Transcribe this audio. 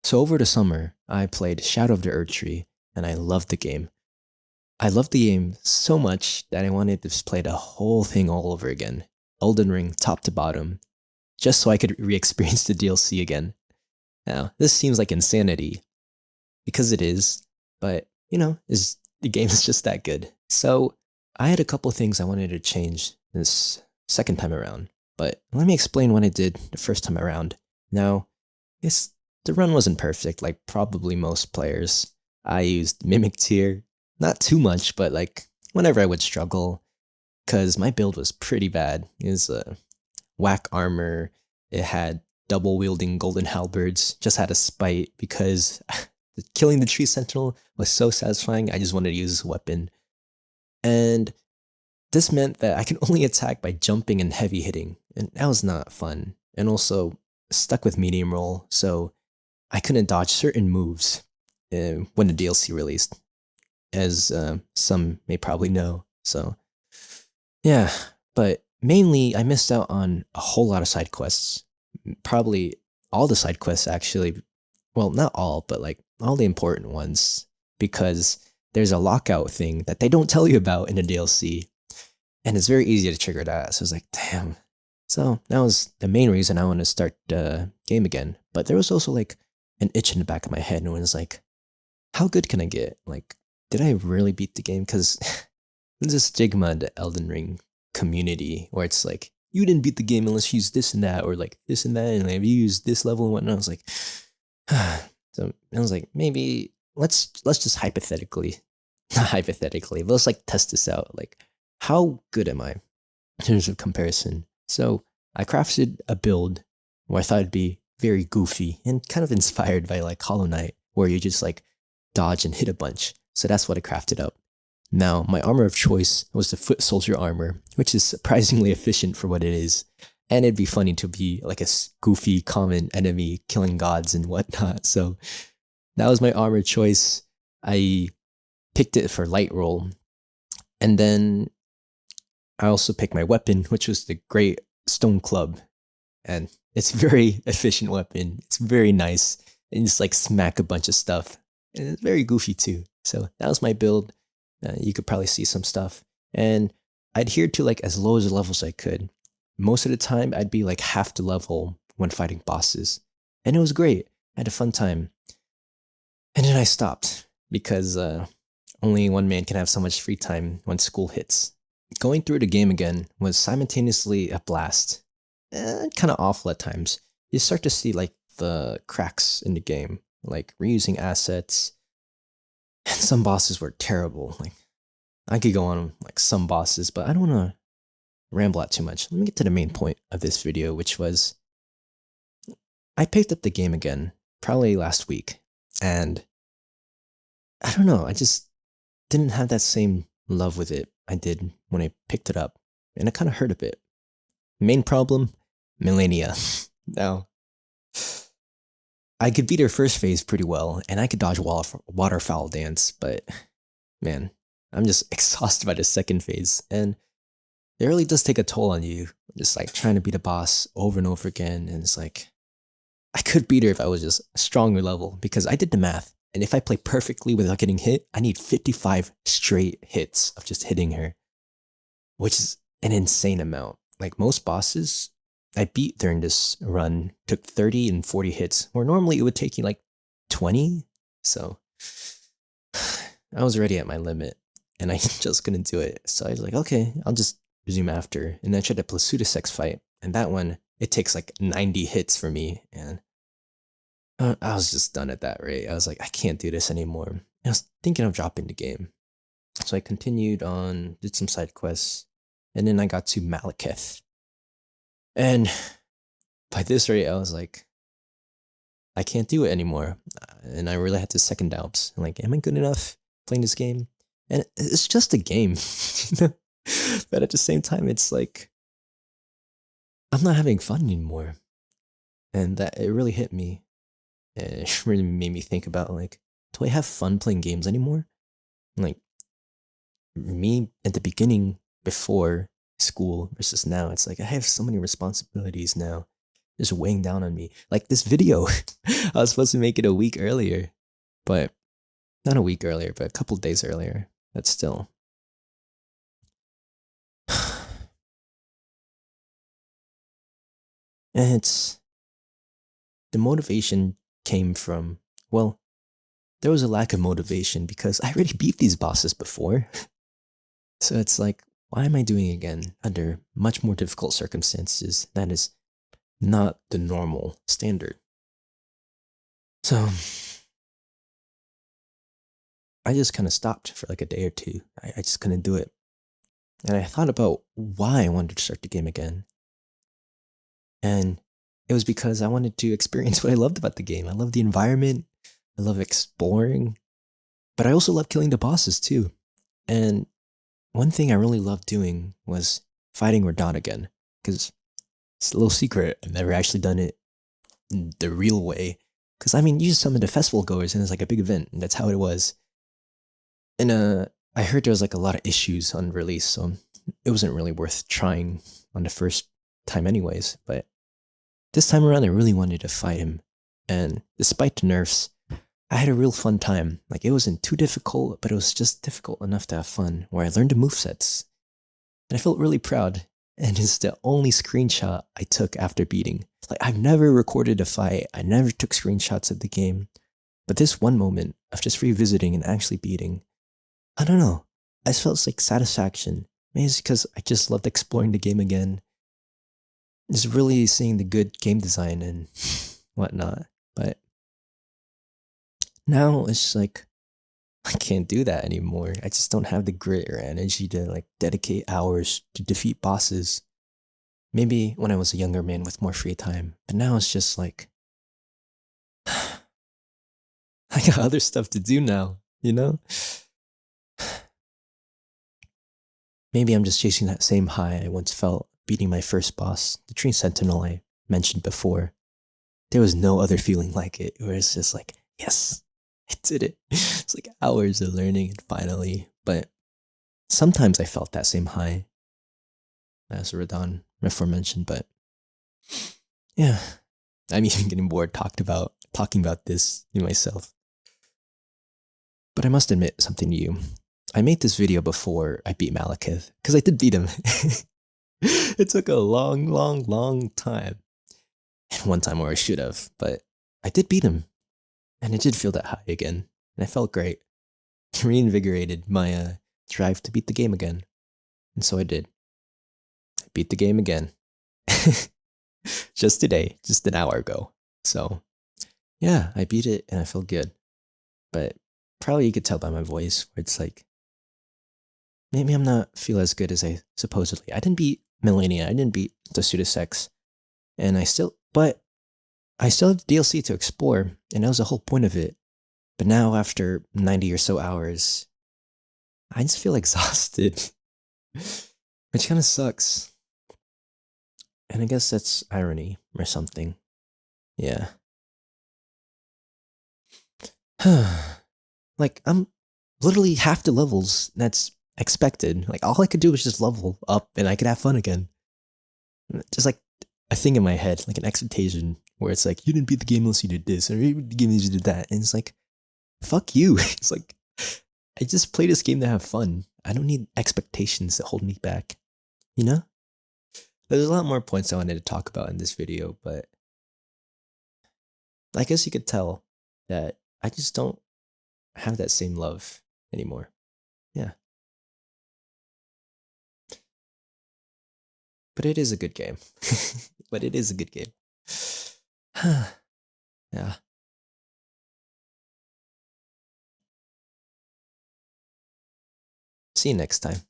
So over the summer, I played Shadow of the Earth Tree, and I loved the game. I loved the game so much that I wanted to just play the whole thing all over again. Elden Ring, top to bottom, just so I could re-experience the DLC again. Now, this seems like insanity, because it is, but, the game is just that good. So, I had a couple things I wanted to change this second time around, but let me explain what I did the first time around. Now, it's the run wasn't perfect, like probably most players. I used Mimic Tier, not too much, but like whenever I would struggle, because my build was pretty bad. It was whack armor. It had double wielding golden halberds. Just had a spite because killing the tree sentinel was so satisfying. I just wanted to use this weapon, and this meant that I could only attack by jumping and heavy hitting, and that was not fun. And also stuck with medium roll, so I couldn't dodge certain moves when the DLC released, as some may probably know. So, yeah, but mainly I missed out on a whole lot of side quests. Probably all the side quests, actually. Well, not all, but like all the important ones, because there's a lockout thing that they don't tell you about in the DLC, and it's very easy to trigger that. So I was like, damn. So that was the main reason I want to start the game again. But there was also like an itch in the back of my head, and it was like, how good can I get? Like, did I really beat the game? Because there's a stigma in the Elden Ring community where it's like, you didn't beat the game unless you used this and that, or like this and that, and like, you used this level and whatnot. I was like, so I was like, maybe let's just hypothetically, not hypothetically, but let's like test this out. Like, how good am I in terms of comparison? So I crafted a build where I thought it'd be very goofy and kind of inspired by like Hollow Knight, where you just like dodge and hit a bunch. So that's what I crafted up. Now, my armor of choice was the foot soldier armor, which is surprisingly efficient for what it is. And it'd be funny to be like a goofy common enemy killing gods and whatnot. So that was my armor choice. I picked it for light roll. And then I also picked my weapon, which was the great stone club. And it's a very efficient weapon. It's very nice. And just like smack a bunch of stuff. And it's very goofy too. So that was my build. You could probably see some stuff. And I adhered to like as low as levels I could. Most of the time, I'd be like half the level when fighting bosses. And it was great. I had a fun time. And then I stopped because only one man can have so much free time when school hits. Going through the game again was simultaneously a blast and kind of awful at times. You start to see like the cracks in the game, like reusing assets. And some bosses were terrible. Like, I could go on like some bosses, but I don't want to ramble out too much. Let me get to the main point of this video, which was I picked up the game again, probably last week, and I don't know, I just didn't have that same love with it I did when I picked it up, and it kind of hurt a bit. Main problem, Millennia. Now, I could beat her first phase pretty well, and I could dodge waterfowl dance, but man, I'm just exhausted by the second phase, and it really does take a toll on you, just like trying to beat a boss over and over again, and it's like, I could beat her if I was just a stronger level, because I did the math, and if I play perfectly without getting hit, I need 55 straight hits of just hitting her, which is an insane amount. Like most bosses I beat during this run took 30 and 40 hits, where normally it would take you like 20. So I was already at my limit, and I just couldn't do it. So I was like, okay, I'll just resume after. And then I tried to Plasuda fight, and that one, it takes like 90 hits for me, and I was just done at that rate. I was like, I can't do this anymore. I was thinking of dropping the game. So I continued on, did some side quests, and then I got to Malekith. And by this rate, I was like, I can't do it anymore. And I really had to second doubts. I'm like, am I good enough playing this game? And it's just a game. But at the same time, it's like, I'm not having fun anymore. And that it really hit me. And it really made me think about like, do I have fun playing games anymore? Like, me at the beginning, before school versus now, it's like I have so many responsibilities now. just weighing down on me. Like this video, I was supposed to make it a week earlier, but not a week earlier, but a couple days earlier. But still. And it's the motivation came from, well, there was a lack of motivation because I already beat these bosses before. So it's like, why am I doing it again under much more difficult circumstances that is not the normal standard? So I just kind of stopped for like a day or two. I just couldn't do it. And I thought about why I wanted to start the game again. And it was because I wanted to experience what I loved about the game. I love the environment, I love exploring, but I also love killing the bosses too. And one thing I really loved doing was fighting Radon again, because it's a little secret. I've never actually done it the real way. Because I mean, you just summon the festival goers and it's like a big event, and that's how it was. And I heard there was like a lot of issues on release, so it wasn't really worth trying on the first time anyways. But this time around, I really wanted to fight him. And despite the nerfs, I had a real fun time. Like, it wasn't too difficult, but it was just difficult enough to have fun, where I learned the movesets. And I felt really proud. And it's the only screenshot I took after beating. Like, I've never recorded a fight, I never took screenshots of the game. But this one moment of just revisiting and actually beating, I don't know, I just felt like satisfaction. Maybe it's because I just loved exploring the game again. Just really seeing the good game design and whatnot. But now it's just like, I can't do that anymore. I just don't have the grit or energy to like dedicate hours to defeat bosses. Maybe when I was a younger man with more free time, but now it's just like, I got other stuff to do now, you know? Maybe I'm just chasing that same high I once felt beating my first boss, the Tree Sentinel I mentioned before. There was no other feeling like it, where it's just like, yes, I did it. It's like hours of learning and finally. But sometimes I felt that same high, as Radon aforementioned, but yeah, I'm even getting bored talking about this in myself. But I must admit something to you. I made this video before I beat Malekith, because I did beat him. It took a long time. And one time where I should have, but I did beat him. And it did feel that high again. And I felt great. It reinvigorated my drive to beat the game again. And so I did. I beat the game again. Just today, just an hour ago. So, yeah, I beat it and I felt good. But probably you could tell by my voice where it's like, maybe I'm not feel as good as I supposedly. I didn't beat Millennia, I didn't beat the Pseudosex. And I still have the DLC to explore, and that was the whole point of it. But now, after 90 or so hours, I just feel exhausted, which kind of sucks. And I guess that's irony or something. Yeah. Like, I'm literally half the levels that's expected. Like, all I could do was just level up and I could have fun again. Just like a thing in my head, like an expectation where it's like, you didn't beat the game unless you did this, or you beat the game unless you did that. And it's like, fuck you. It's like, I just play this game to have fun. I don't need expectations that hold me back. You know? There's a lot more points I wanted to talk about in this video, but I guess you could tell that I just don't have that same love anymore. Yeah. But it is a good game. But it is a good game. Yeah. See you next time.